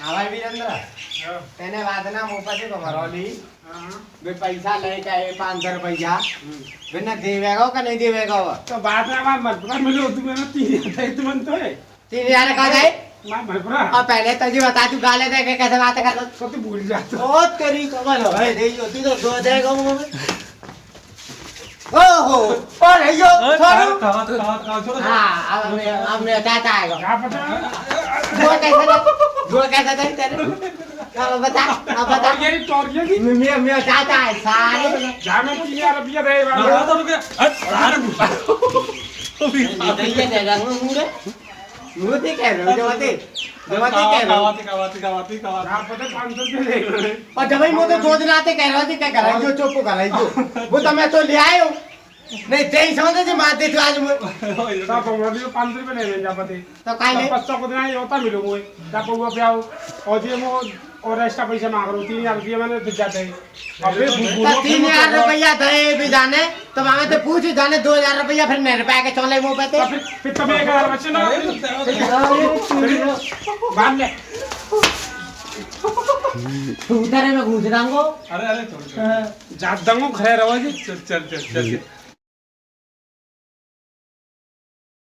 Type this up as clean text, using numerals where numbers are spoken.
आवाज वीरेंद्र तेने वादना मोपती को भरोली बे पैसा लेके आए 500 रुपया बिना देवेगा का नहीं देवेगा वो तो बात ना मत पकड़ मिलो तू मैंने 3000 तुम तो है 3000 का जाए मैं भरपूरा और पहले तो जी बता तू गाले दे के कैसे बात कर तो तू भूल जा तो ओ तेरी कमल भाई दे जो तू तो दो देगा मुंह में ओहो और है यो छोड़ो छोड़ो हां अब हमने चाहता आएगा क्या पता जो कैसा दे तेरे अब बता ये टोरिया की मैं चाहता है सारे जामे 3000 रुपया दे ना तो रुक अरे ये देगा मुंह मुंह ते कह रहे हो जवाते कह रहे हो कावाती क्या पता 500 रुपया दे और जब मुंह तो 2 दिन आते कह रहे हो कि क्या कर रहा है जो चुप कर रहा है वो तो मैं तो ले आयो नहीं तेरी समझ से मार दे तू आज मुझे तो मोदी को 500 रुपया ले जा पते तो काई नहीं 500 को देना होता मिलो मुझे तब वो प्याओ और जे मो और एक्स्ट्रा पैसा मांग रहा हूं 3000 रुपया मैंने दे जाते हैं अबे 3000 रुपया दे भी जाने तो मांगे तो पूछ जाने 2000 रुपया फिर मेरे पे आके चले मुंह पे फिर तब 1000 बचे ना बांध ले तू उधर में घुस रहा हूं अरे छोड़ जात दंगो खड़े रहो जी चल